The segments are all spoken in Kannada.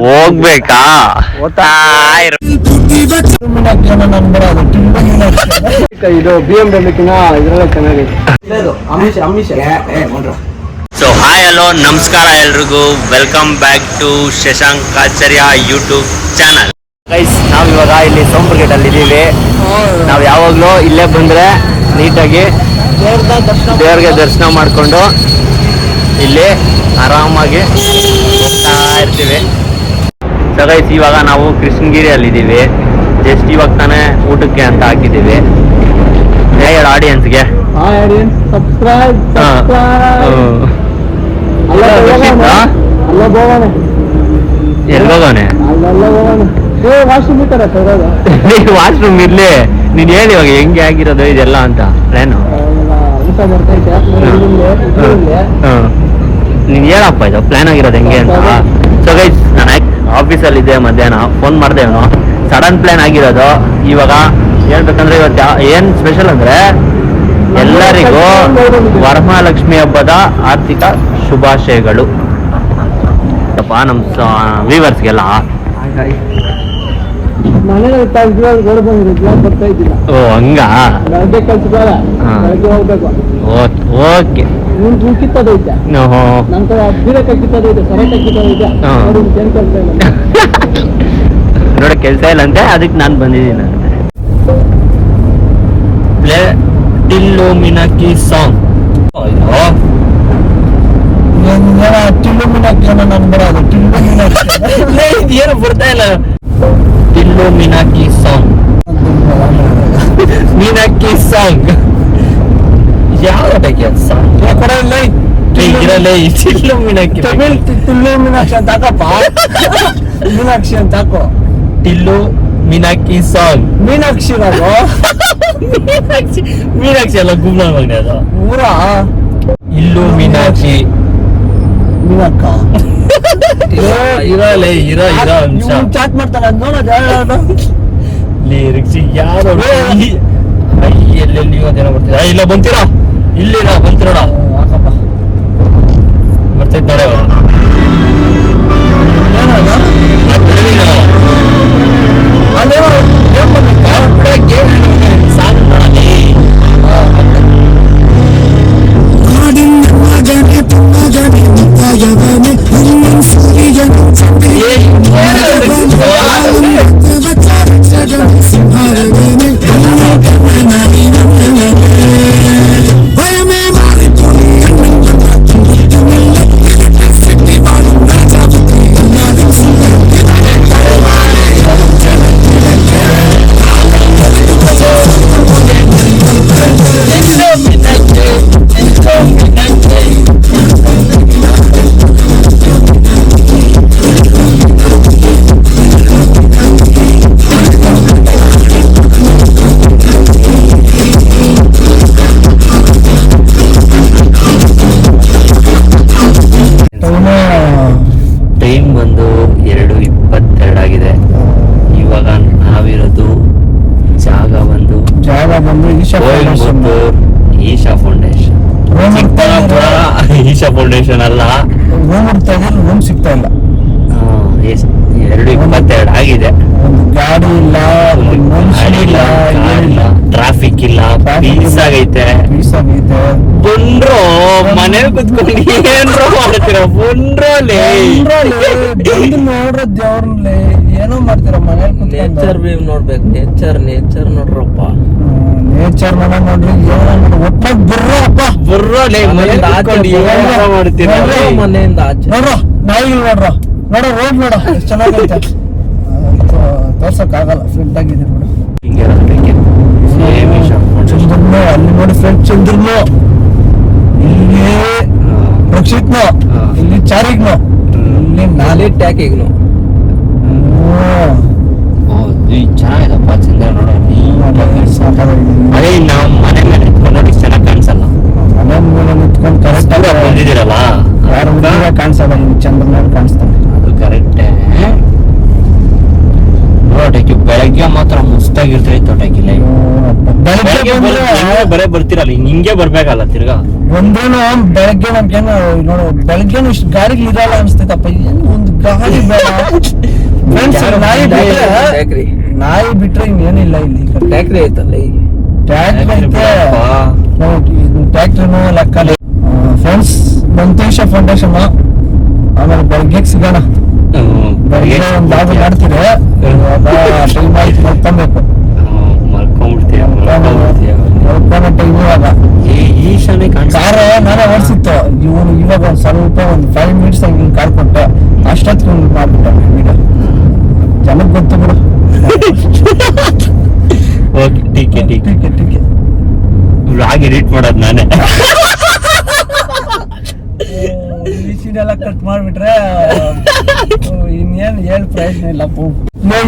ಹೋಗ್ಬೇಕಾ ಇದು BMW ಇದ್ರಲ್ಲ ಚೆನ್ನಾಗೈತೆ. ಸೊ ಹಾಯ್ ಹಲೋ ನಮಸ್ಕಾರ ಎಲ್ರಿಗೂ, welcome back to Shashank Acharya YouTube channel. Guys, ನಾವಿವಾಗ ಇಲ್ಲಿ ಸೋಂಪುರಗೇಟ್ ಅಲ್ಲಿ ಇದ್ದೀವಿ. ನಾವು ಯಾವಾಗಲೂ ಇಲ್ಲೇ ಬಂದರೆ ನೀಟಾಗಿ ದೇವ್ರಿಗೆ ದರ್ಶನ ಮಾಡಿಕೊಂಡು ಇಲ್ಲಿ ಆರಾಮಾಗಿ ಹೋಗ್ತಾ ಇರ್ತೀವಿ. ಸೊ ಗೈಸ್, ಇವಾಗ ನಾವು ಕೃಷ್ಣಗಿರಿಯಲ್ಲಿದ್ದೀವಿ. ಜಸ್ಟ್ ಇವಾಗ ತಾನೇ ಊಟಕ್ಕೆ ಅಂತ ಹಾಕಿದ್ದೀವಿ. ಹೇಳಿ ಆಡಿಯನ್ಸ್ಗೆ ಸಬ್ಸ್ಕ್ರೈಬ್ ಎಲ್ಗೋಗೋನೆ ವಾಶ್ರೂಮ್ ಇರ್ಲಿ. ನೀನ್ ಹೇಳಿ ಇವಾಗ ಹೆಂಗೆ ಆಗಿರೋದು ಇದೆಲ್ಲ ಅಂತ ಪ್ಲಾನು. ನೀನ್ ಹೇಳಪ್ಪ ಇದು ಪ್ಲಾನ್ ಆಗಿರೋದು ಹೆಂಗೆ ಅಂತ. ಸೊ ಗೈಸ್, ನಾನು ಆಫೀಸಲ್ಲಿ ಇದ್ದೆ, ಮಧ್ಯಾಹ್ನ ಫೋನ್ ಮಾಡಿದೆ. ಅವನು ಸಡನ್ ಪ್ಲಾನ್ ಆಗಿರೋದು. ಇವಾಗ ಹೇಳ್ಬೇಕಂದ್ರೆ ಇವತ್ತು ಏನ್ ಸ್ಪೆಷಲ್ ಅಂದ್ರೆ ಎಲ್ಲರಿಗೂ ವರಮಹಾಲಕ್ಷ್ಮಿ ಹಬ್ಬದ ಆರ್ಥಿಕ ಶುಭಾಶಯಗಳು ಅಪ್ಪ ನಮ್ಮ ವ್ಯೂವರ್ಸ್ಗೆಲ್ಲ. ಓ ಹಂಗ, ಓಕೆ. ನೋಡ ಕೆಲ್ಸ ಇಲ್ಲ ಅಂತೆ, ಅದಕ್ಕೆ ನಾನು ಬಂದಿದ್ದೀನಿ. Play Tillu Minaki song. ಏನು ಬರ್ತಾ ಇಲ್ಲ. ಟಿಲ್ಲು ಮಿನಾಕಿ ಸಾಂಗ್, ಮಿನಾಕಿ ಸಾಂಗ್ ಯಾವ್ದಕ್ಕೆ ಸಾಂಗ್ ಇರಲ್ಲ. ಟಿಲ್ಲು ಮಿನಾಕಿ, ಟಿಲ್ಲು ಮೀನಾಕ್ಷಿ ಅಂತ ಹಾಕಪ್ಪ. ಮೀನಾಕ್ಷಿ ಅಂತ ಹಾಕೋ. ಟಿಲ್ಲು ಮಿನಾಕಿ ಸಾಂಗ್. ಮೀನಾಕ್ಷಿ ಮೀನಾಕ್ಷಿ ಎಲ್ಲ ಗುಮ್ನ ಮಗನೆ ಅದು ಊರ. ಇಲ್ಲು ಮೀನಾಕ್ಷಿ ಮೀನಕ್ಕ ಇರಲ್ಲ. ಇರೋ ಅಂಶ ಚಾಟ್ ಮಾಡ್ತಾನೆ ನೋಡೋದು. ಲಿರಿಕ್ಸ್ ಯಾರು ಎಲ್ಲೆಲ್ಲಿ ಅದೇನೋ ಬರ್ತೀರಾ? ಇಲ್ಲ ಬಂತೀರಾ? ಇಲ್ಲಿ ನಾ ಬಂತೀರೋಣ. ಬರ್ತೈತೆ ನೋಡ. ಟೈಮ್ ಬಂದು 2:22 ಆಗಿದೆ. ಇವಾಗ ನಾವಿರೋದು ಜಾಗ ಬಂದು ಈಶಾ ಫೌಂಡೇಶನ್. ಈಶಾ ಫೌಂಡೇಶನ್ ಅಲ್ಲ, ರೂಮ್ ಸಿಗ್ತಾ ಇಲ್ಲ. 2:22 ಆಗಿದೆ. ಗಾಡಿ ಇಲ್ಲ, ಟ್ರಾಫಿಕ್ ಇಲ್ಲ, ಪೀಸ್ ಆಗೈತೆ. ಬಂದ್ರು ಮನೇಲಿ ಕುತ್ಕೊಂಡು ಏನ್ರೋ ಮಾಡ್ತೀರ? ಬಂದ್ರಲ್ಲಿ ನೋಡ್ರ ದೇವ್ರಲ್ಲಿ ಏನೋ ಮಾಡ್ತೀರ ಮನೇಲಿ ಕುತ್ಕೊಂಡು. ನೇಚರ್ ವ್ಯೂ ನೋಡ್ಬೇಕು. ನೇಚರ್ ನೋಡ್ರಪ್ಪ. ನೇಚರ್ ನೋಡ್ರಿ. ಒಟ್ಟಾಗ ಬರ್ರಪ್ಪ ಮನೇಲಿ ಮಾಡ್ತೀರ? ಮನೆಯಿಂದ ನೋಡ್ರ ನಾಯಿಗಳು ನೋಡ್ರ ರೋಡ್ ನೋಡ ಎಷ್ಟು ಚೆನ್ನಾಗೈತೆ. ತೋರ್ಸಕ್ ಆಗಲ್ಲ, ಫ್ರೆಂಡ್ ಆಗಿದ್ದೀರಿ ನೋಡಿ. ಚಂದ್ರನು ಅಲ್ಲಿ ನೋಡಿ, ಫ್ರೆಂಡ್ ಚಂದ್ರನು ಇಲ್ಲಿ, ರಕ್ಷಿತ್ನು ಇಲ್ಲಿ, ಚಾರಿಗ್ನು ಇಲ್ಲಿ, ನಾಲೆ ಟ್ಯಾಕಿಗ್ನು. ಚೆನ್ನಾಗಿದಪ್ಪ ಚಂದ್ರ ನೋಡೋ. ಅದೇ ನಾವು ಮನೆ ಮೇಲೆ ನೋಡಿ ಚೆನ್ನಾಗಿ ಕಾಣಿಸಲ್ಲ. ಮನೆ ಮೇಲೆ ನಿಂತ್ಕೊಂಡು ಕರೆಕ್ಟ್ ಆಗಿ ಬಂದಿದ್ದೀರಲ್ಲ, ಯಾರು ಕಾಣಿಸಲ್ಲ. ಚಂದ್ರನಲ್ಲಿ ಕಾಣಿಸ್ತಾನೆ. ಅದು ಕರೆಕ್ಟೇ. ನೋಡ ಟೆಕ್ಕಿ ಬೆಳಗ್ಗೆ ಮಾತ್ರ ಮಸ್ತಾಗಿರ್ತೈತೆ ಟೆಕ್ಕಿಲಿ. ಬೆಳಗ್ಗೆ ಬಂದ್ರೆ ಬರೇ ಬರ್ತಿರಲ್ಲ ಹಿಂಗೆ ಬರ್ಬೇಕಲ್ಲ ತಿರ್ಗಾ. ಒಂದೇನು ಬೆಳಗ್ಗೆ ನಮ್ಗೇನು ನೋಡು ಬೆಳಗ್ಗೆನು ಇಷ್ಟು ಗಾಡಿಗಳು ಇರಲ್ಲ ಅನ್ಸ್ತೈತಪ್ಪ. ಏನು ಒಂದು ಗಾಡಿ ಬೇಡ ಫ್ರೆಂಡ್ಸ್. ನಾಯಿ ಬಿಟ್ರೆ ಇನ್ನೇನಿಲ್ಲ ಇಲ್ಲಿ. ಟ್ಯಾಕ್ರಿ ಐತಲ್ಲ, ಟ್ಯಾಕ್ಟ್ರಿನೂ ಲೆಕ್ಕಲ್ಲಿ. Friends ಮಂತೇಶ foundation. ಆಮೇಲೆ ಬೆಳಗ್ಗೆ ಸಿಗೋಣ. ಬೆಳಗ್ಗೆ ಒಂದು ಭಾಗ ಮಾಡ್ತೀರಿ, ಟೈಮ್ ಆಯ್ತು ಮಲ್ಕೊಬೇಕು. ಮಲ್ಕೊಳೋ ಟೈಮ್ ಇವಾಗ. ಕಾರ್ ನಾನೇ ಓಡಿಸಿತ್ತು. ಇವನು ಇವಾಗ ಒಂದ್ ಸ್ವಲ್ಪ ಒಂದು 5 ಮಿನಿಟ್ಸ್ ಹಂಗೆ ಕಾರ್ ಕೊಟ್ಟೆ. ಅಷ್ಟೊತ್ತಿಗೆ ಮಾಡ್ಬಿಟ್ಟ ವಿಡಿಯೋ. ಜನಕ್ಕೆ ಗೊತ್ತು ಬಿಡು. ವ್ಲಾಗ್ ಎಡಿಟ್ ಮಾಡೋದು ನಾನೇ. ಎಲ್ಲ ಕಟ್ ಮಾಡ್ಬಿಟ್ರೆ ಇನ್ನೇನ್ ಹೇಳ್ ಪ್ರಯೋಜನ ಇಲ್ಲ.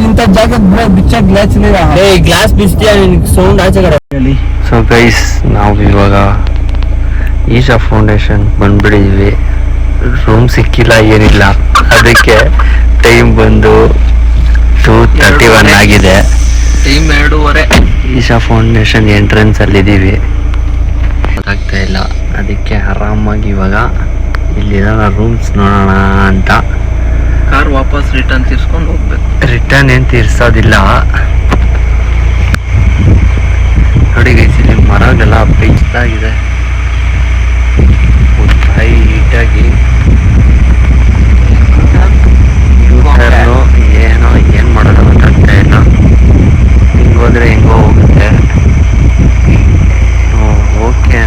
ಇಂಥ ಜಾಗ ಬಿಚ್ಚ ಗ್ಲಾಸ್ ಬಿಚ್ಚಿಯ ಸೌಂಡ್ ಆಚೆ ಕಡೆ. ಸೊ ಗೈಸ್, ನಾವು ಇವಾಗ ಈಶಾ ಫೌಂಡೇಶನ್ ಬಂದ್ಬಿಟ್ಟಿದ್ವಿ. ರೂಮ್ ಸಿಕ್ಕಿಲ್ಲ, ಏನಿಲ್ಲ. ಅದಕ್ಕೆ ಟೈಮ್ ಬಂದು 2:31 ಆಗಿದೆ. ಟೈಮ್ 2:30. ಈಶಾ ಫೌಂಡೇಶನ್ ಎಂಟ್ರೆನ್ಸ್ ಅಲ್ಲಿ ಇದೀವಿ. ಗೊತ್ತಾಗ್ತಾ ಇಲ್ಲ. ಅದಕ್ಕೆ ಆರಾಮಾಗಿ ಇವಾಗ ಇಲ್ಲಿ ರೂಮ್ಸ್ ನೋಡೋಣ ಅಂತ. ಕಾರ್ ವಾಪಸ್ ರಿಟರ್ನ್ ತೀರ್ಸ್ಕೊಂಡು ಹೋಗ್ಬೇಕು. ರಿಟರ್ನ್ ಏನ್ ತೀರ್ಸೋದಿಲ್ಲ. ನೋಡಿ ಗೈಸ್, ಇಲ್ಲಿ ಮರಗೆಲ್ಲ ಬೆಚ್ಚದಾಗಿದೆ ಹೈಟಾಗಿ. ಏನೋ ಏನ್ ಮಾಡೋದು ಗೊತ್ತಾಗ್ತಾ ಇಲ್ಲ. ಹಿಂಗೋದ್ರೆ ಹೆಂಗೋ ಹೋಗುತ್ತೆ. Okay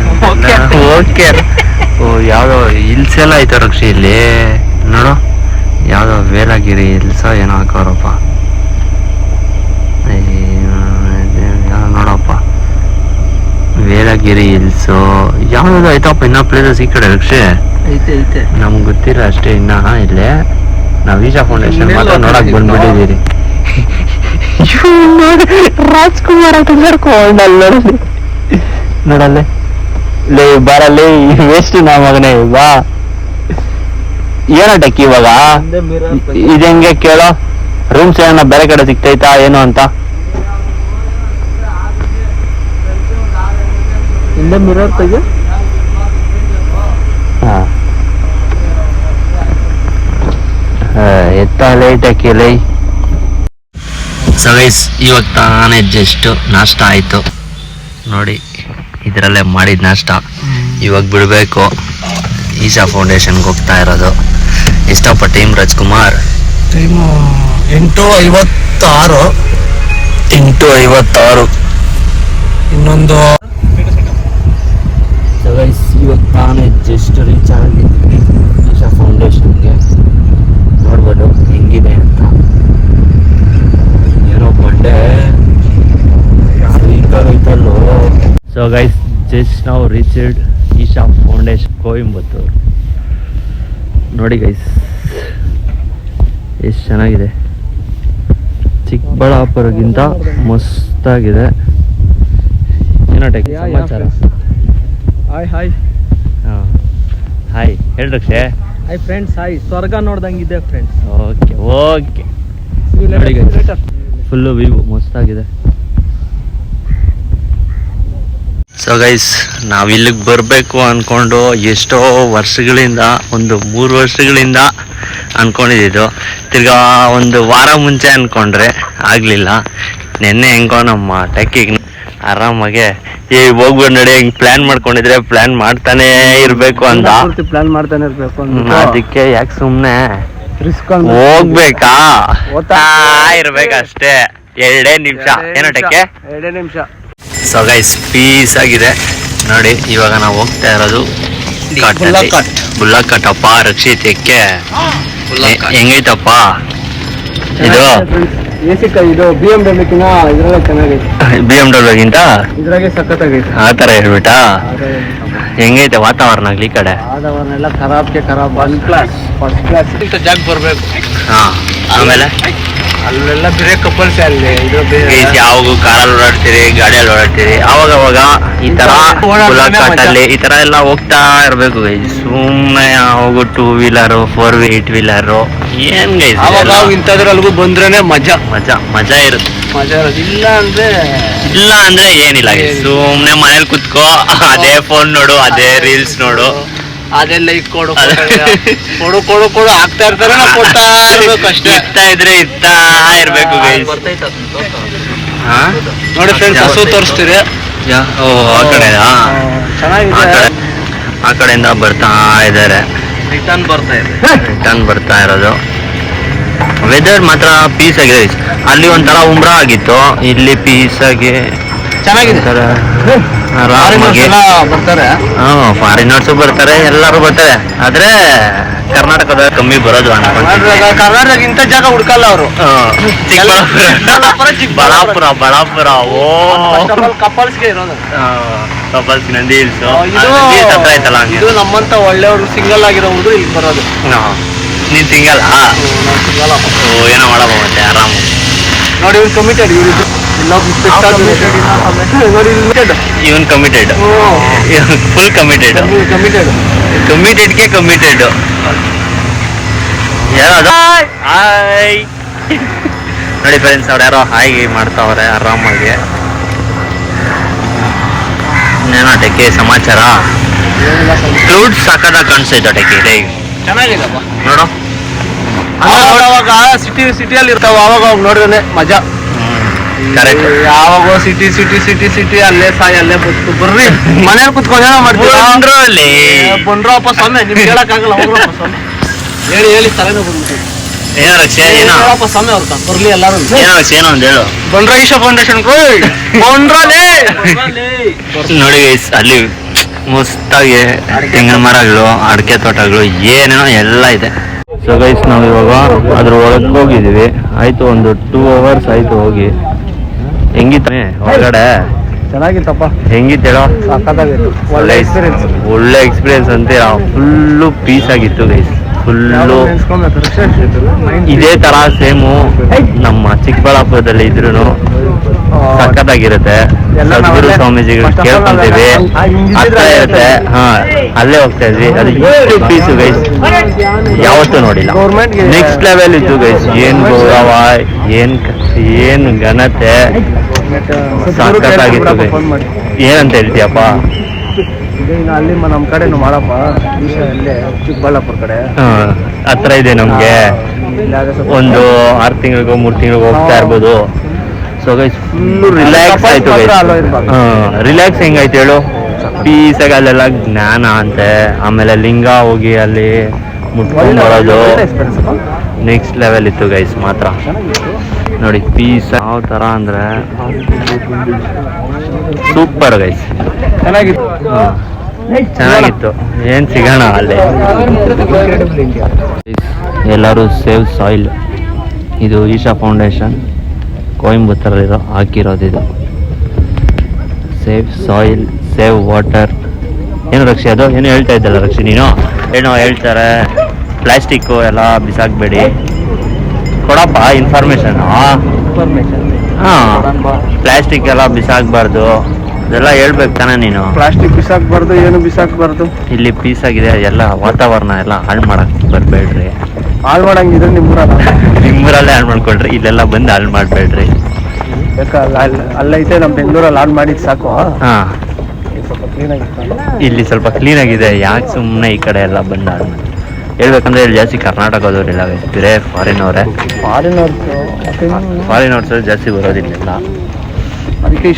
okay. ಓ, ಯಾವ್ದೋ ಹಿಲ್ಸ್ ಎಲ್ಲ ಐತೆ ರಕ್ಷಿ ಇಲ್ಲಿ ನೋಡು. ಯಾವ್ದೋ ವೇಲಗಿರಿ ಹಿಲ್ಸ್ ಏನೋ ಹಾಕೋರಪ್ಪ. ನೋಡಪ್ಪ, ವೇಲಗಿರಿ ಹಿಲ್ಸ್ ಯಾವ್ದು ಐತಪ್ಪ. ಇನ್ನ ಪ್ಲೇಸಸ್ ಈ ಕಡೆ ರಕ್ಷೆ ಐತೆ ನಮ್ಗೆ ಗೊತ್ತಿಲ್ಲ ಅಷ್ಟೇ. ಇನ್ನ ಇಲ್ಲೇ ನಾವ್ ಈಶಾ ಫೌಂಡೇಶನ್ ಮಾತ್ರ ನೋಡಕ್ ಬಂದ್ಬಿಟ್ಟಿದ್ದೀರಿ. ರಾಜ್ಕುಮಾರ್ ನೋಡಲ್ಲೇ ಲೇ ಬಾರಲ್ಲಿ ವೇಸ್ಟ್ ನಾ ಮಗನೇ. ಬಾ, ಏನ ಟೆಕ್ಕಿ ಇವಾಗ ಇದೆಂಗೆ ಕೇಳೋ. ರೂಮ್ಸ್ ಏನ ಬೇರೆ ಕಡೆ ಸಿಗ್ತೈತಾ ಏನು ಅಂತ. ಹಿಂದೆ ಮಿರರ್ ತೆಗೆ. ಎತ್ತಲೇ ಟೆಕ್ಕಿ ಲೈ. ಸೊ ಗೈಸ್, ಇವಾಗ ತಾನೇ ಜಸ್ಟ್ ನಾಷ್ಟ ಆಯ್ತು ನೋಡಿ. ಇದರಲ್ಲೇ ಮಾಡಿದ ನಾಷ್ಟ. ಇವಾಗ ಬಿಡಬೇಕು. ಈಶಾ ಫೌಂಡೇಶನ್ಗೆ ಹೋಗ್ತಾ ಇರೋದು. ಎಷ್ಟಪ್ಪ ಟೈಮ್ ರಾಜ್ಕುಮಾರ್? ಟೈಮು 8:56. 8:56. ಇನ್ನೊಂದು ಇವಾಗ ತಾನೇ ಜಸ್ಟ್ ರೀಚ್ ಆಗಿದ್ವಿ ಈಶಾ ಫೌಂಡೇಶನ್ಗೆ. ನೋಡ್ಬೋದು ಹೆಂಗಿದೆ ಅಂತ. ಏನೋ ಬಂಡೆ ಐತಲ್ಲೋ. ಸೊ ಗೈಸ್, ಜಸ್ಟ್ ನಾವು ರೀಚ್ಡ್ ಈಶಾ ಫೌಂಡೇಶನ್ ಕೊಯಂಬತ್ತೂರು. ನೋಡಿ ಗೈಸ್, ಎಷ್ಟು ಚೆನ್ನಾಗಿದೆ. ಚಿಕ್ಕಬಳ್ಳಾಪುರಗಿಂತ ಮಸ್ತಾಗಿದೆ. ಏನೋ ಟೆಕ್ ಸಮಾಚಾರ? ಹಾಯ್ ಹಾಯ್ ಹಾಂ ಹಾಯ್ ಹೇಳ್ರಕ್ಷೆ. Hi friends. ಹಾಯ್. ಸ್ವರ್ಗ ನೋಡ್ದಂಗಿದೆ friends. Okay okay. Full view ಮಸ್ತಾಗಿದೆ. ಸೊ ಗೈಸ್, ನಾವು ಇಲ್ಲಿಗೆ ಬರಬೇಕು ಅಂದ್ಕೊಂಡು ಎಷ್ಟೋ ವರ್ಷಗಳಿಂದ, ಒಂದು 3 ವರ್ಷಗಳಿಂದ ಅಂದ್ಕೊಂಡಿದ್ದು. ತಿರ್ಗಾ ಒಂದು ವಾರ ಮುಂಚೆ ಅಂದ್ಕೊಂಡ್ರೆ ಆಗಲಿಲ್ಲ. ನೆನ್ನೆ ಹೆಂಗೋ ನಮ್ಮ ಟೆಕ್ಕಿಗೆ ಆರಾಮಾಗೆ ಹೋಗ್ಬಿಟ್ಟು ನಡಿ, ಹಿಂಗೆ ಪ್ಲ್ಯಾನ್ ಮಾಡ್ಕೊಂಡಿದ್ರೆ ಪ್ಲ್ಯಾನ್ ಮಾಡ್ತಾನೇ ಇರಬೇಕು ಅಂತ. ಪ್ಲಾನ್ ಮಾಡ್ತಾನೆ ಇರಬೇಕು. ಅದಕ್ಕೆ ಯಾಕೆ ಸುಮ್ಮನೆ ರಿಸ್ಕ್ ಹೋಗ್ಬೇಕಾ ಇರ್ಬೇಕಷ್ಟೇ. 2 ನಿಮಿಷ. ಏನೋ ಟೆಕ್ಕೆ 2 ನಿಮಿಷ. ಸೊ ಗೈಸ್, ಪೀಸ್ ಆಗಿದೆ ನೋಡಿ. ಇವಾಗ ನಾವು ಹೋಗ್ತಾ ಇರೋದು ಬುಲ್ಲಕಟ್ಟಪ್ಪ. ರಕ್ಷಿತ್ ಎಕ್ಕೆ ಹೆಂಗೈತಪ್ಪ ಇದು? ಇದು BMW ಕಿನ್ನ ಇದ್ರಲ್ಲೇ ಚೆನ್ನಾಗೈತೆ. BMW ಗಿಂತ ಇದ್ರಾಗೆ ಸಖತ್ತಾಗೈತೆ. ಆ ಥರ ಹೇಳ್ಬಿಟ್ಟಾ? ಹೆಂಗೈತೆ ವಾತಾವರಣ ಈ ಕಡೆ? ವಾತಾವರಣ ಎಲ್ಲ ಖರಾಬ್. ಫಸ್ಟ್ ಕ್ಲಾಸ್ ಜಾಗ ಬರ್ಬೇಕು. ಹಾಂ, ಆಮೇಲೆ ಅಲ್ಲೆಲ್ಲ ಬೇರೆ ಕಪಲ್ಸ್ ಅಲ್ಲಿ ಇದು ಗೈಸ್ ಯಾವಾಗೂ ಕಾರಲ್ಲಿ ಓಡಾಡ್ತೀರಿ ಗಾಡಿಯಲ್ಲಿ ಓಡಾಡ್ತೀರಿ ಅವಾಗ ಅವಾಗ ಈ ತರ ಅಲ್ಲಿ ಈ ತರ ಎಲ್ಲ ಹೋಗ್ತಾ ಇರ್ಬೇಕು ಗೈಸ್. ಸುಮ್ಮನೆ ಯಾವಾಗೂ 2 ವೀಲರು 4 8 ವೀಲರು ಏನ್ ಗೈಸ್ ಇಂಥದ್ರಲ್ಗೂ ಬಂದ್ರೇನೆ ಮಜಾ ಮಜಾ ಇರುತ್ತೆ. ಇಲ್ಲ ಅಂದ್ರೆ ಏನಿಲ್ಲ ಗೈಸ್. ಸುಮ್ನೆ ಮನೇಲಿ ಕುತ್ಕೋ ಅದೇ ಫೋನ್ ನೋಡು ಅದೇ ರೀಲ್ಸ್ ನೋಡು ಅದೆಲ್ಲ ಈಗ ಕೊಡು ಆಗ್ತಾ ಇರ್ತಾರೆ ಕೊಡ್ತಾ ಇರ್ಬೇಕು ಅಷ್ಟೇ. ಇರ್ತಾ ಇರ್ಬೇಕು ಗೈಸ್. ನೋಡಿ ಫ್ರೆಂಡ್ಸ್ ಹಸು ತೋರಿಸ್ತೀರಿ. ಓ ಆ ಕಡೆ ಚೆನ್ನಾಗಿದೆ. ಆ ಕಡೆಯಿಂದ ಬರ್ತಾ ಇದ್ದಾರೆ. ರಿಟರ್ನ್ ಬರ್ತಾ ಇರೋದು. ವೆದರ್ ಮಾತ್ರ ಪೀಸ್ ಆಗಿದೆ guys. ಅಲ್ಲಿ ಒಂಥರ ಉಮ್ರಾ ಆಗಿತ್ತು, ಇಲ್ಲಿ ಪೀಸ್ ಆಗಿ ಚೆನ್ನಾಗಿದೆ. ಆರಾಮಾಗಿ ಬರ್ತಾರೆ. ಫಾರಿನರ್ಸು ಬರ್ತಾರೆ, ಎಲ್ಲರೂ ಬರ್ತಾರೆ. ಆದ್ರೆ ಕರ್ನಾಟಕದ ಕಮ್ಮಿ ಬರೋದು ಅನ್ಕೊಂತೀನಿ. ಕರ್ನಾಟಕಕ್ಕಿಂತ ಜಾಗ ಹುಡ್ಕಲ್ಲ ಅವರು. ಬಳ್ಳಾಪುರ ಓ ಕಪಲ್ಸ್ಗೆ ಇರೋದು. ಕಪಲ್ಸ್ ನಂದಿ ಹಿಲ್ಸ್ ಇದು ಆಯ್ತಲ್ಲ ಹಂಗೆ. ಇದು ನಮ್ಮಂತ ಒಳ್ಳೆಯವರು ಸಿಂಗಲ್ ಆಗಿರೋದು ಇಲ್ಲಿ ಬರೋದು. ನೀನ್ ಸಿಂಗಲ್ ಸಿಂಗಲ್ ಓ ಏನೋ ಮಾಡಪ್ಪ ಮತ್ತೆ ಆರಾಮ. ನೋಡಿ ಇವ್ರು ಕಮಿಟೆಡ್. ಇವನ್ ಕಮಿಟೆಡ್, ಫುಲ್ ಕಮಿಟೆಡ್. ಯಾರು ಹಾಯ್ ನೋಡಿ ಫ್ರೆಂಡ್ಸ್, ಅವ್ರು ಯಾರೋ ಹಾಯ್ ಮಾಡ್ತಾವ್ರೆ ಆರಾಮಾಗಿ. ಏನೋ ಟೆಕ್ಕೆ ಸಮಾಚಾರ. ಕ್ಲೌಡ್ ಸಾಕಾದಾಗ ಕಾಣಿಸ್ತೈತೆ ಟೆಕ್ಕೆ ಚೆನ್ನಾಗಿದಪ್ಪ ನೋಡು. ಅವಾಗ ಸಿಟಿಯಲ್ಲಿ ಇರ್ತಾವ, ಅವಾಗ ನೋಡಿದ್ರೆ ಮಜಾ. ಕರೆಕ್ಟ್. ಯಾವಾಗ ಸಿಟಿ ಅಲ್ಲೇ ಅಲ್ಲೇ ಬತ್ತು ಬರ್ರಿ ಮನೇಲಿ ಕುತ್ಕೊಂಡು ಮಾಡ್ತೀವಿ. ಬಂದ್ರಪ್ಪ ಸ್ವಾಮಿ ನಿಮ್ಗೆ ಹೇಳಕ್ಕಾಗಲ್ಲ. ಹೇಳಿ ತಲೆನೋ ಬಂದ್ಬಿಟ್ಟು ಏನೋ ರಕ್ಷೆ ಏನೋ ಸ್ವಾಮಿ ಅವ್ರ ಬರ್ಲಿ ಎಲ್ಲಾರು. ಏನೋ ರಕ್ಷೆ ಏನೋ ಒಂದು ಹೇಳು. ಬಂದ್ರ ಈಶಾ ಫೌಂಡೇಶನ್ ನೋಡಿ ಗೈಸ್, ಅಲ್ಲಿ ಮಸ್ತಾಗಿ ತೆಂಗಿನ ಮರಗಳು, ಅಡಿಕೆ ತೋಟಗಳು, ಏನೇನೋ ಎಲ್ಲ ಇದೆ. ಸೊ ಗೈಸ್ ನಾವು ಇವಾಗ ಅದ್ರ ಒಳಗೆ ಹೋಗಿದ್ದೀವಿ. ಆಯ್ತು ಒಂದು 2 hours ಆಯ್ತು ಹೋಗಿ. ಹೆಂಗಿತ್ತು ಹೊರಗಡೆ? ಚೆನ್ನಾಗಿತ್ತಪ್ಪ. ಹೆಂಗಿತ್ತು ಹೇಳೋ? ಒಳ್ಳೆ ಎಕ್ಸ್ಪೀರಿಯನ್ಸ್ ಅಂತೀರಾ. ಫುಲ್ಲು ಪೀಸ್ ಆಗಿತ್ತು ಗೈಸ್. ಫುಲ್ಲು ಇದೇ ತರ ಸೇಮು ನಮ್ಮ ಚಿಕ್ಕಬಳ್ಳಾಪುರದಲ್ಲಿ ಇದ್ರು ಸಖತ್ತಾಗಿರುತ್ತೆ. ಸದ್ಗುರು ಸ್ವಾಮೀಜಿಗಳು ಕೇಳ್ಕೊಂತೀವಿ, ಹತ್ರ ಇರುತ್ತೆ. ಅಲ್ಲೇ ಹೋಗ್ತಾ ಇದ್ವಿ. ಅದು ಎಷ್ಟು ಪೀಸು ಗೈಸ್ ಯಾವತ್ತೂ ನೋಡಿಲ್ಲ. ನೆಕ್ಸ್ಟ್ ಲೆವೆಲ್ ಇತ್ತು ಗೈಸ್. ಏನ್ ಗೌರವ, ಏನ್ ಘನತೆ, ಸಖತ್ತಾಗಿತ್ತು ಗೈಸ್. ಏನಂತ ಹೇಳ್ತೀಯಪ್ಪ? ಅಲ್ಲಿ ನಮ್ಮ ಕಡೆನು ಮಾಡಪ್ಪ, ಚಿಕ್ಕಬಳ್ಳಾಪುರ ಕಡೆ ಹತ್ರ ಇದೆ ನಮ್ಗೆ. ಒಂದು 6 ತಿಂಗಳಿಗೋ 3 ತಿಂಗಳಿಗೋ ಹೋಗ್ತಾ ಇರ್ಬೋದು. ಸೊ ಗೈಸ್ ಫುಲ್ಲು ರಿಲ್ಯಾಕ್ಸ್ ಆಯ್ತು ಗೈಸ್. ರಿಲ್ಯಾಕ್ಸ್ ಹೆಂಗಾಯ್ತು ಹೇಳು? ಪೀಸಾಗಿ ಅಲ್ಲೆಲ್ಲ ಜ್ಞಾನ ಅಂತೆ, ಆಮೇಲೆ ಲಿಂಗ ಹೋಗಿ ಅಲ್ಲಿ ಮುಟ್ಕೊಂಡು ಬರೋದು ನೆಕ್ಸ್ಟ್ ಲೆವೆಲ್ ಇತ್ತು ಗೈಸ್. ಮಾತ್ರ ನೋಡಿ ಪೀಸ್ ಯಾವ ಥರ ಅಂದರೆ ಸೂಪರ್ ಗೈಸ್. ಚೆನ್ನಾಗಿತ್ತು. ಏನು ಸಿಗೋಣ ಅಲ್ಲಿ. ಎಲ್ಲರೂ ಸೇವ್ ಸಾಯಿಲ್. ಇದು ಈಶಾ ಫೌಂಡೇಶನ್ ಕೊಯಂಬತ್ತೂರಲ್ಲಿರೋ ಹಾಕಿರೋದು. Save soil, save water. ಏನು ರಕ್ಷೆ ಅದು ಏನು ಹೇಳ್ತಾ ಇದ್ದಲ್ಲ ರಕ್ಷೆ ನೀನು? ಏನೋ ಹೇಳ್ತಾರೆ ಪ್ಲಾಸ್ಟಿಕ್ಕು ಎಲ್ಲ ಬಿಸಾಕಬೇಡಿ. ಕೊಡಪ್ಪ ಇನ್ಫಾರ್ಮೇಶನ್. ಪ್ಲಾಸ್ಟಿಕ್ ಎಲ್ಲ ಬಿಸಾಕಬಾರ್ದು, ಅದೆಲ್ಲ ಹೇಳ್ಬೇಕು ತಾನೆ ನೀನು. ಪ್ಲಾಸ್ಟಿಕ್ ಬಿಸಾಕಬಾರ್ದು, ಏನು ಬಿಸಾಕಬಾರ್ದು. ಇಲ್ಲಿ ಪೀಸ್ ಆಗಿದೆ, ಎಲ್ಲ ವಾತಾವರಣ ಎಲ್ಲ ಹಾಳು ಮಾಡಕ್ ಬರಬೇಡ್ರಿ. ಹಾಳು ಮಾಡಂಗಿದ್ರೆ ನಿಮ್ಮೂರಲ್ಲೇ ಹಾಳು ಮಾಡ್ಕೊಳ್ರಿ, ಇಲ್ಲೆಲ್ಲ ಬಂದು ಹಾಳು ಮಾಡಬೇಡ್ರಿ. ಅಲ್ಲೈತೆ ನಮ್ಮ ಬೆಂಗಳೂರಲ್ಲಿ ಹಾಳು ಮಾಡಿದ್ ಸಾಕು. ಸ್ವಲ್ಪ ಇಲ್ಲಿ ಸ್ವಲ್ಪ ಕ್ಲೀನ್ ಆಗಿದೆ. ಯಾಕೆ ಸುಮ್ಮನೆ ಈ ಕಡೆ ಎಲ್ಲ ಬಂದು ಹಾಳು ಮಾಡಿ ಹೇಳ್ಬೇಕಂದ್ರೆ ಇಲ್ಲಿ ಜಾಸ್ತಿ ಕರ್ನಾಟಕದವ್ರಿಲ್ಲ, ಬೇರೆ ಫಾರಿನರ್ಸ್ ಜಾಸ್ತಿ ಬರೋದಿಲ್ಲ. ಅದಕ್ಕೆ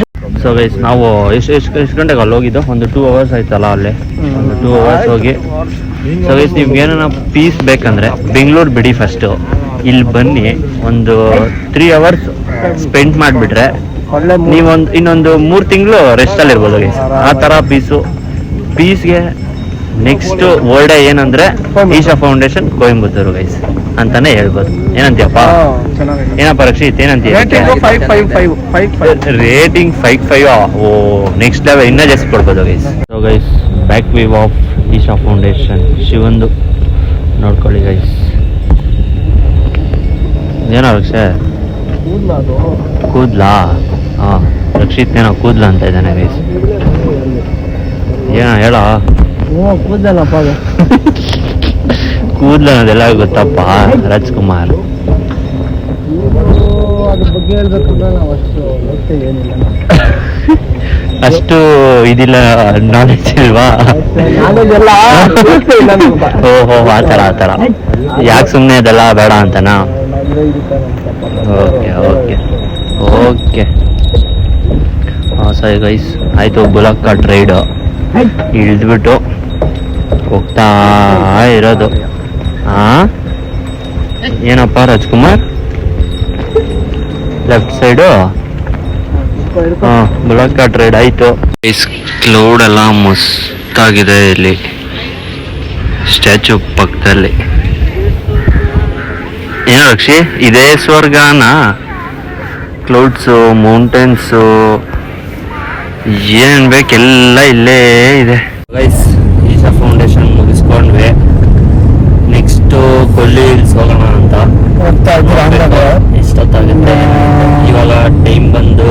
ಸೊ ಗೈಸ್ ನಾವು ಎಷ್ಟು ಗಂಟೆಗೆ ಅಲ್ಲಿ ಹೋಗಿದ್ದು? ಒಂದು 2 hours ಆಯ್ತಲ್ಲ ಅಲ್ಲಿ. ಒಂದು 2 hours ಹೋಗಿ. ಸೊ ಗೈಸ್ ನಿಮ್ಗೆ ಏನಾರ ಪೀಸ್ ಬೇಕಂದ್ರೆ ಬೆಂಗಳೂರು ಬಿಡಿ, ಫಸ್ಟು ಇಲ್ಲಿ ಬನ್ನಿ. ಒಂದು 3 hours ಸ್ಪೆಂಡ್ ಮಾಡಿಬಿಟ್ರೆ ನೀವೊಂದು ಇನ್ನೊಂದು 3 ತಿಂಗಳು ರೆಸ್ಟಲ್ಲಿ ಇರ್ಬೋದು ಗೈಸ್. ಆ ಥರ ಪೀಸ್ಗೆ ನೆಕ್ಸ್ಟ್ ವರ್ಲ್ಡ್ ಏನಂದ್ರೆ ಈಶಾ ಫೌಂಡೇಶನ್ ಕೊಯಂಬತ್ತೂರು ಗೈಸ್ ಅಂತಾನೆ ಹೇಳ್ಬೋದು. ಏನಂತೀಯಪ್ಪ? ಏನಪ್ಪ ರಕ್ಷಿತ್ ಏನಂತೀಯ? ರೇಟಿಂಗ್ 5/5. ಓ ನೆಕ್ಸ್ಟ್ ಲೆವೆಲ್ ಇನ್ನೂ ಜಾಸ್ತಿ ಕೊಡ್ಬೋದು guys. So guys back view of Isha foundation ಶಿವಂದು ನೋಡ್ಕೊಳ್ಳಿ ಗೈಸ್. ಏನೋ ರಕ್ಷೆ ಕೂದಲ ಅದು ಕೂದ್ಲಾ? ಹಾಂ, ರಕ್ಷಿತ್ ಏನೋ ಕೂದ್ಲ ಅಂತ ಇದ್ದಾನೆ ಗೈಸ್. ಏನೋ ಹೇಳ. ಕೂದಲಪ್ಪ ಅದು. ಕೂದ್ಲು ಅನ್ನೋದೆಲ್ಲ ಗೊತ್ತಪ್ಪ ರಾಜ್ಕುಮಾರ್. ಅದ್ರ ಬಗ್ಗೆ ಹೇಳ್ಬೇಕಂದ್ರೆ ನಾವು ಅಷ್ಟು ಗೊತ್ತೇ ಏನಿಲ್ಲ. ಅಷ್ಟು ಇದಿಲ್ಲ, ನಾಲೆಜ್ ಇಲ್ವಾ? ನಾಲೆಜ್ ಎಲ್ಲ ಓಹೋ, ಆ ಥರ ಯಾಕೆ ಸುಮ್ಮನೆ ಅದೆಲ್ಲ ಬೇಡ ಅಂತನಾ? Okay okay okay. ಹಾಂ ಸರಿ ಗೈಸ್, ಆಯಿತು. ಬುಲಕ್ ಕಾರ್ಟ್ ರೈಡು ಇಳಿದ್ಬಿಟ್ಟು ಹೋಗ್ತಾ ಇರೋದು. ಹಾಂ, ಏನಪ್ಪ ರಾಜ್ಕುಮಾರ್? Left side. ಹಾಂ, ಬುಲಕ್ ಕಾರ್ಟ್ ರೈಡ್ ಆಯಿತು. ಕ್ಲೌಡ್ ಎಲ್ಲ ಮಸ್ತಾಗಿದೆ ಇಲ್ಲಿ ಸ್ಟ್ಯಾಚು ಪಕ್ಕದಲ್ಲಿ. ಏನೋ ರಕ್ಷಿ, ಇದೇ ಸ್ವರ್ಗನ? ಕ್ಲೌಡ್ಸು, ಮೌಂಟೇನ್ಸು, ಏನೇನು ಬೇಕೆಲ್ಲ ಇಲ್ಲೇ ಇದೆ ಗೈಸ್. ಈಶಾ ಫೌಂಡೇಶನ್ ಮುಗಿಸ್ಕೊಂಡ್ವಿ. ನೆಕ್ಸ್ಟು ಕೊಲ್ಲಿ ಹಿಲ್ಸ್ ಹೋಗೋಣ ಅಂತ ಹೋಗ್ತಾ ಇದ್ದೀರಾ? ಎಷ್ಟೊತ್ತಾಗುತ್ತೆ ಇವಾಗ? ಟೈಮ್ ಬಂದು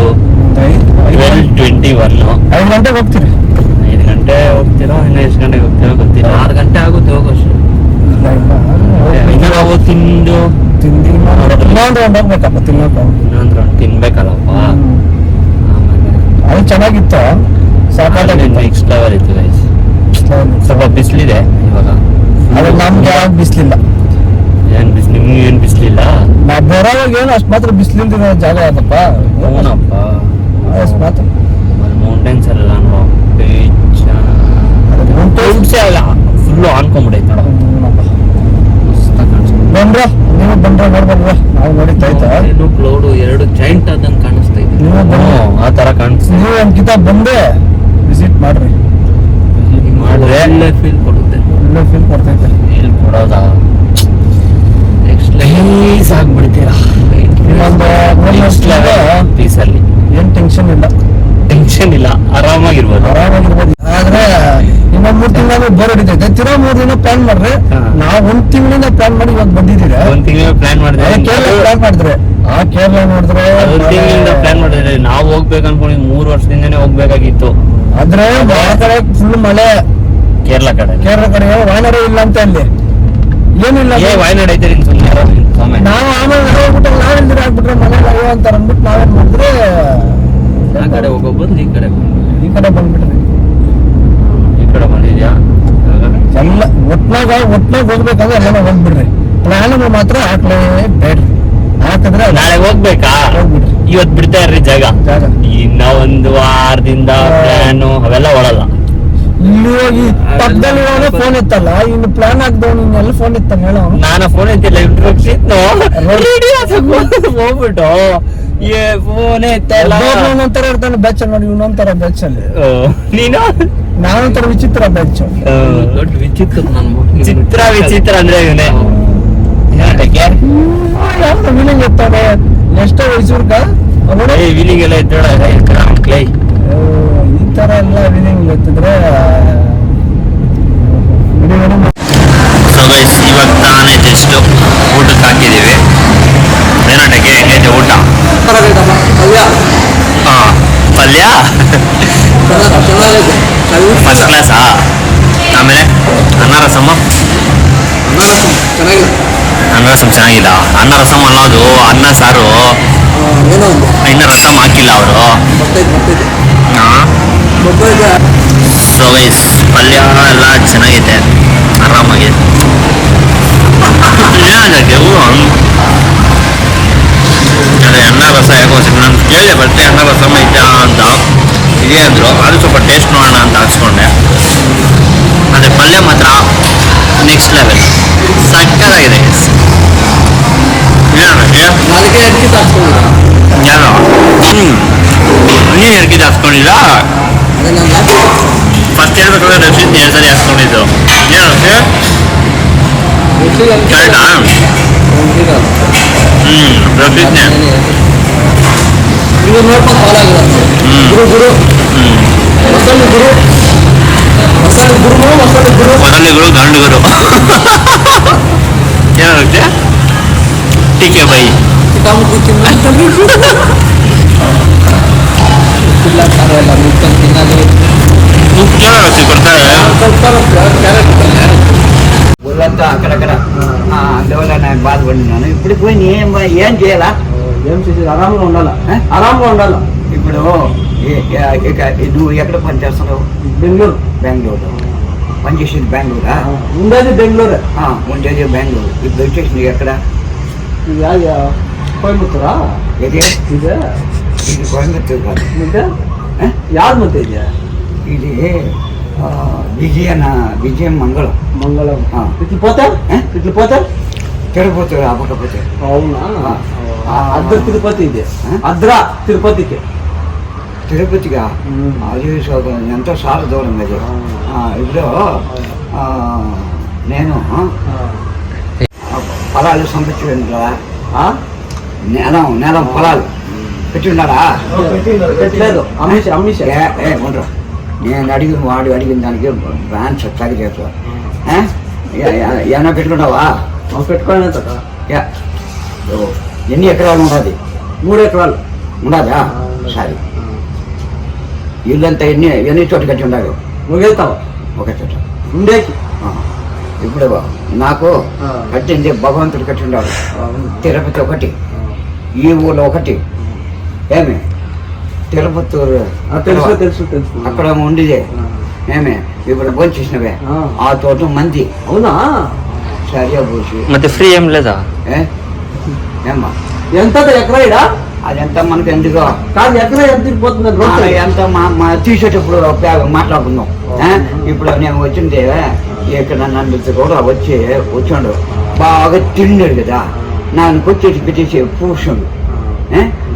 12:21. 5 ಗಂಟೆಗೆ ಹೋಗ್ತೀರಿ? 5 ಗಂಟೆ ಹೋಗ್ತೀರೋ, ಇನ್ನು ಎಷ್ಟು ಗಂಟೆಗೆ ಹೋಗ್ತೀರೋ ಗೊತ್ತಿಲ್ಲ. 6 ಗಂಟೆ ಆಗುತ್ತೆ ಹೋಗೋಷ್ಟು. ನಾವು ತಿಂದು ಇನ್ನೊಂದು ರೌಂಡ್ ಹೋಗ್ಬೇಕಪ್ಪ ತಿನ್ನೋಕೆ. ಇನ್ನೊಂದು ರೌಂಡ್ ತಿನ್ಬೇಕಲ್ಲಪ್ಪ. ಅದು ಚೆನ್ನಾಗಿತ್ತು, ಸಾಕಾಗಿತ್ತು. ನೆಕ್ಸ್ಟ್ ಲೆವೆಲ್ ಇತ್ತು ಗೈಸ್. ಸ್ವಲ್ಪ ಬಿಸಿಲಿದೆ ಇವಾಗ. ಅದು ನಮ್ಗೆ ಯಾವಾಗ ಬಿಸಿಲಿಲ್ಲ. ಏನು ಬಿಸಿಲು? ನಿಮ್ಗೆ ಏನು ಬಿಸಿಲಿಲ್ಲ? ನಾವು ಬರೋವಾಗ ಏನು ಅಷ್ಟು ಮಾತ್ರ ಬಿಸಿಲಿಂದ ಜಾಗ ಅದಪ್ಪ. ಏನಪ್ಪ ಅಷ್ಟು ಮಾತ್ರ ಮೌಂಟೇನ್ಸ್ ಎಲ್ಲ ನೋಡೋ ಕ್ಲೌಡ್ಸೇ ಅಲ್ಲ, ಫುಲ್ಲು ಆನ್ಕೊಂಬಿಡೈತೆ ನೋಡೋ. ಬಂದ್ರ ನೀವು ಬಂದ್ರ ನೋಡ್ಬಂದ್ರ? ನಾವು ನೋಡಿದ್ದ ಆಯ್ತಾ? ಕ್ಲೌಡ್ ಎರಡು ಜಾಯಿಂಟ್ ಆದಂಗೆ ಕಾಣಿಸ್ತಾ ಇದೆ. ನೀವು ಆ ಥರ ಕಾಣಿಸ್ತಾ. ನೀವು ಒಂದ್ಕಿತ ಬಂದೆ ವಿಸಿಟ್ ಮಾಡ್ರಿ, ಮಾಡಿದ್ರೆ ಒಳ್ಳೆ ಫೀಲ್ ಕೊಡುತ್ತೆ. ಒಳ್ಳೆ ಫೀಲ್ ಕೊಡ್ತೈತೆ. ಫೀಲ್ ಕೊಡೋದಾ? ನೆಕ್ಸ್ಟ್ ಲೈಸ್ ಆಗ್ಬಿಡ್ತೀರಾ. ಇನ್ನೊಂದು ಪೀಸಲ್ಲಿ ಏನ್ ಟೆನ್ಷನ್ ಇಲ್ಲ, ಟೆನ್ಷನ್ ಇಲ್ಲ, ಆರಾಮಾಗಿರ್ಬೋದು. ಆರಾಮಾಗಿರ್ಬೋದು. ಆದ್ರೆ ಇನ್ನೊಂದ್ 3 ತಿಂಗಳು ಬೋರ್ ಹೊಡಿತೈತೆ. ತಿರೋ 3 ದಿನ ಪ್ಲಾನ್ ಮಾಡ್ರಿ. ನಾವು 1 ತಿಂಗಳಿಂದ ಪ್ಲಾನ್ ಮಾಡಿ ಇವಾಗ ಬಂದಿದ್ದೀರಿ. 1 ತಿಂಗಳ ಪ್ಲಾನ್ ಮಾಡಿದ್ರೆ ಕೇರಳ ಪ್ಲಾನ್ ಮಾಡಿದ್ರೆ ಕೇರಳ ನೋಡಿದ್ರೆ 1 ತಿಂಗಳಿಂದ ಪ್ಲಾನ್ ಮಾಡಿದ್ರೆ ನಾವು ಹೋಗ್ಬೇಕು ಅನ್ಕೊಂಡಿದ್ 3 ವರ್ಷದಿಂದನೇ ಹೋಗ್ಬೇಕಾಗಿತ್ತು. ಆದ್ರೆ ಆ ಕಡೆ ಫುಲ್ ಮಳೆ. ಕೇರಳ ಕಡೆ ವಾಯನಾಡು ಇಲ್ಲ ಅಂತ ಅಲ್ಲಿ ಏನಿಲ್ಲ. ವಾಯನಾಡ್ ಐತೆ ಸುಮ್ಮನೆ. ನಾವು ಆಮೇಲೆ ಹೋಗ್ಬಿಟ್ಟು ನಾವೆಲ್ದಿರ ಆಗ್ಬಿಟ್ರೆ ಮನೇಲಿ ಅಯ್ಯೋ ಅಂತಾರ ಅಂದ್ಬಿಟ್ಟು ನಾವೇನ್ ಮಾಡಿದ್ರೆ ಆ ಕಡೆ ಹೋಗೋ ಬದಲು ಈ ಕಡೆ ಬಂದ್ಬಿಟ್ರಿ. ಈ ಕಡೆ ಬಂದಿದ್ಯಾ? ಎಲ್ಲ ಒಟ್ನಾಗ ಹೋಗ್ಬೇಕಂದ್ರೆ ಎಲ್ಲ ಹೋಗ್ಬಿಡ್ರಿ. ಪ್ಲಾನ್ ಮಾತ್ರ ಹಾಕ್ಲೇ ಬೇಡ್ರಿ. ಹಾಕಿದ್ರೆ ನಾಳೆ ಹೋಗ್ಬೇಕಾ? ಹೋಗ್ಬಿಡ್ರಿ. ಇವತ್ತು ಬಿಡ್ತಾ ಇರ್ರಿ ಜಾಗ. ಇನ್ನ 1 ವಾರದಿಂದ ಪ್ಲಾನು ಅವೆಲ್ಲ ಒಳಲ್ಲ. ಇಲ್ಲಿ ಹೋಗಿ ಪಕ್ಕದಲ್ಲಿ ಫೋನ್ ಇತ್ತಲ್ಲ, ಇನ್ನು ಪ್ಲಾನ್ ಹಾಕ್ದವ್ ಎಲ್ಲ ಫೋನ್ ಇತ್ತಾನ ಹೇಳೋ. ನಾನು ಫೋನ್ ಎತ್ತಿಲ್ಲ, ಹೋಗ್ಬಿಟ್ಟು ಫೋನ್ ಎತ್ತಲ್ಲ. ಒಂದೊಂಥರ ಇರ್ತಾನೆ ಬೆಚ್ಚ ನೋಡಿ, ಇನ್ನೊಂಥರ ಬೆಚ್ಚಲ್ಲಿ. ನೀನು ನಾನೊಂಥರ ವಿಚಿತ್ರ ಬೆಚ್ಚ. ದೊಡ್ಡ ವಿಚಿತ್ರ ವಿಚಿತ್ರ ಅಂದ್ರೆ ಇವನೇ. ಯಾವ ವಿಲಿಂಗ್ ಇರ್ತಾನೆ ಎಷ್ಟೋ ಮೈಸೂರ್ಗ ವಿಲಿಂಗ್ ಎಲ್ಲ ಇದ್ದೋಳ. ಈ ತರ ಎಲ್ಲ ವಿಲಿಂಗ್ ಎತ್ತಿದ್ರೆ ಇವಾಗ ತಾನೇ ಜಸ್ಟ್ ಊಟಕ್ಕೆ ಹಾಕಿದೀವಿ. ಏನಟಕ್ಕೆ ಹೆಂಗೈತೆ ಊಟ? ಹಾಂ, ಪಲ್ಯ ಫಸ್ಟ್ ಕ್ಲಾಸಾ? ಆಮೇಲೆ ಅನ್ನ ರಸಮ್ಮ ಚೆನ್ನಾಗಿಲ್ಲ. ಅನ್ನ ರಸಮ್ ಅನ್ನೋದು ಅನ್ನ ಸಾರು, ಇನ್ನು ರಸಮ್ ಹಾಕಿಲ್ಲ ಅವರು. ಸೊ ಗೈಸ್, ಪಲ್ಯ ಎಲ್ಲ ಚೆನ್ನಾಗೈತೆ, ಆರಾಮಾಗಿ. ಅದೇ ಅನ್ನ ರಸ ಯಾಕೋ ನಾನು ಕೇಳಿದೆ, ಬರ್ತೆ ಅನ್ನ ರಸಮ್ ಐತೆ ಅಂತ ಇದೆ ಅಂದರು. ಅದು ಸ್ವಲ್ಪ ಟೇಸ್ಟ್ ನೋಡೋಣ ಅಂತ ಹಾಕ್ಸ್ಕೊಂಡೆ. ಅದೇ ಪಲ್ಯ ಮಾತ್ರ ನೆಕ್ಸ್ಟ್ ಲೆವೆಲ್, ಸಕ್ಕತ್ತಾಗಿದೆ. ಯಾರು ನೀನು ಎರ್ಗಿದ್ದು ಹಾಕ್ಸ್ಕೊಂಡಿಲ್ಲ? ಫಸ್ಟ್ ಹೇಳ್ಬೇಕಾದ್ರೆ ರಕ್ಷಿತ್ 2 ಸರಿ ಹಾಕ್ಸ್ಕೊಂಡಿದ್ದು. ಏನು ಕರೆಕ್ಟಾ? ರಕ್ಷಿತ್ನೇ. ಮೊದಲಿಗಳು ಗಂಡುಗರು. ಏನು ರಕ್ಷೆ? ಟೀಕೆ ಬೈ ಗೊತ್ತಿಲ್ಲ ಖಾರ ಎಲ್ಲ ಮುಟ್ಕೊಂಡು ತಿನ್ನೋದು ఊళ్ళంతా అక్కడక్కడ అందువల్ల నేను బాధపడినాను ఇప్పుడు పోయి ఏం చేయాల ఏం చేసేది ఆరాంగా ఉండాలా ఆరాంగా ఉండాలా ఇప్పుడు నువ్వు ఎక్కడ పని చేస్తున్నావు బెంగళూరు బెంగళూరు పని చేసేది బెంగళూరా ఉండేది బెంగళూరే ఉండేది బెంగళూరు ఇప్పుడు వచ్చేసి నువ్వు ఎక్కడ కోయంబత్తూರಾ ఇది ಇದೆ ఇది కోయంబత్తూరు కాదు ಮತ್ತೆ ಯಾವ್ದು ಮತ್ತೆ ಇದೆಯಾ ఇది విజయం మంగళం మంగళం ఆ. ఇట్లా పోతే ఇట్లా పోతే తిరుపతి అవ్వకపోతే అవునా ఆ. అద్ర తిరుపతి ಇದೆ అద్ర తిరుపతికి తిరుపతిగా అది ఎంతో చాలా దూరం అది ఇప్పుడు నేను పొలాలు సంపించాను కదా నెలం పొలాలు పెట్టి ఉన్నాడా పెట్టలేదు అమ్మేసి ఉండరు నేను వాడు అడిగిన దానికి బ్యాన్స్ తగ్గ చేస్తా ఏమైనా పెట్టుకుంటావా పెట్టుకోవాలి ఎన్ని ఎకరాలు ఉన్నది 3 ఎకరాలు ఉండదా సరే ఇల్లంతా ఎన్ని చోట కట్టి ఉండాలి ముగిస్తావా ఒక చోట ఉండేకి ఇప్పుడు నాకు కట్టింది భగవంతుడు కట్టి ఉన్నాడు తిరుపతి ఒకటి ఈ ఊళ్ళో ఒకటి ఏమి తిరుపత్తూరు తెలుసు తెలుసు తెలుసు అక్కడ ఉండిదే ఏమే ఇప్పుడు భోంచేసినవే ఆ తోట మంది అవునా సరిగా పోసి ಮತ್ತೆ ಫ್ರೀ ఏం లేదా ఏమ్మా ఎంత ఎకరా ఇడా అదంతా మనకు ఎందుకో కాదు ఎకరా ఎంత పోతుంది ఎంత మా తీసేటప్పుడు మాట్లాడుకుందాం ఇప్పుడు నేను వచ్చింది ఇక్కడ నన్ను కూడా వచ్చాడు బాగా తిన్నాడు కదా నన్ను వచ్చేసి పెట్టేసి పూసాడు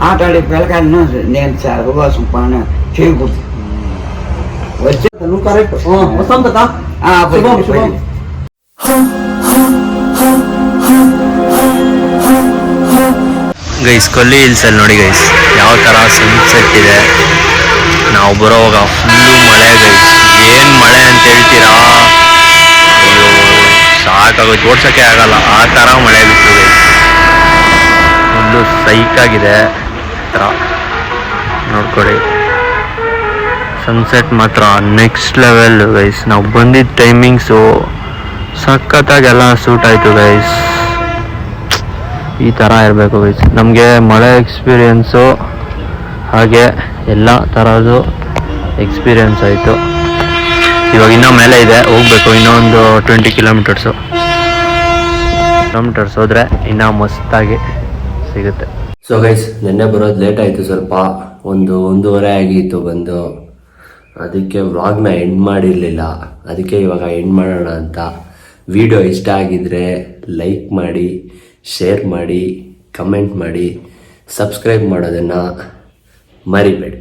ఆటాడే పిల్లకాయలను నేను ఉపవాసం పని చేయకూడదు వచ్చి నువ్వు కరెక్ట్ వస్తాం కదా శుభం శుభం ಗೈಸ್ ಕೊಲ್ಲಿ ಹಿಲ್ಸ್ ಅಲ್ಲಿ ನೋಡಿ ಗೈಸ್ ಯಾವ ತರ ಸನ್ಸೆಟ್ ಇದೆ. ನಾವು ಬರೋವಾಗ ಫುಲ್ಲು ಮಳೆ ಗೈಸ್, ಏನ್ ಮಳೆ ಅಂತ ಹೇಳ್ತೀರಾ, ಅಯ್ಯೋ ಸಾಕಾಗೋದು, ಓಡ್ಸೋಕ್ಕೆ ಆಗಲ್ಲ ಆ ತರ ಮಳೆ ಬಿತ್ತು ಗೈಸ್. ಫುಲ್ಲು ಸೈಕ್ ಆಗಿದೆ ತರ ನೋಡ್ಕೊಳ್ಳಿ. ಸನ್ಸೆಟ್ ಮಾತ್ರ ನೆಕ್ಸ್ಟ್ ಲೆವೆಲ್ ಗೈಸ್. ನಾವು ಬಂದಿದ್ದ ಟೈಮಿಂಗ್ಸು ಸಖತ್ತಾಗೆಲ್ಲ ಸೂಟ್ ಆಯಿತು ಗೈಸ್. ಈ ಥರ ಇರಬೇಕು ಗೈಸ್. ನಮಗೆ ಮಳೆ ಎಕ್ಸ್ಪೀರಿಯೆನ್ಸು ಹಾಗೆ ಎಲ್ಲ ಥರದ್ದು ಎಕ್ಸ್ಪೀರಿಯೆನ್ಸ್ ಆಯಿತು. ಇವಾಗ ಇನ್ನೂ ಮೇಲೆ ಇದೆ, ಹೋಗಬೇಕು ಇನ್ನೊಂದು 20 ಕಿಲೋಮೀಟರ್ಸ್ ಹೋದರೆ ಇನ್ನೂ ಮಸ್ತಾಗಿ ಸಿಗುತ್ತೆ. ಸೊ ಗೈಸ್, ನಿನ್ನೆ ಬರೋದು ಲೇಟ್ ಆಯಿತು, ಸ್ವಲ್ಪ 1:30 ಆಗಿತ್ತು ಬಂದು. ಅದಕ್ಕೆ ವ್ಲಾಗ್ನ ಎಂಡ್ ಮಾಡಿರಲಿಲ್ಲ, ಅದಕ್ಕೆ ಇವಾಗ ಎಂಡ್ ಮಾಡೋಣ ಅಂತ. ವಿಡಿಯೋ ಇಷ್ಟ ಆಗಿದ್ರೆ ಲೈಕ್ ಮಾಡಿ, ಶೇರ್ ಮಾಡಿ, ಕಮೆಂಟ್ ಮಾಡಿ, ಸಬ್ಸ್ಕ್ರೈಬ್ ಮಾಡೋದನ್ನು ಮರಿಬೇಡಿ.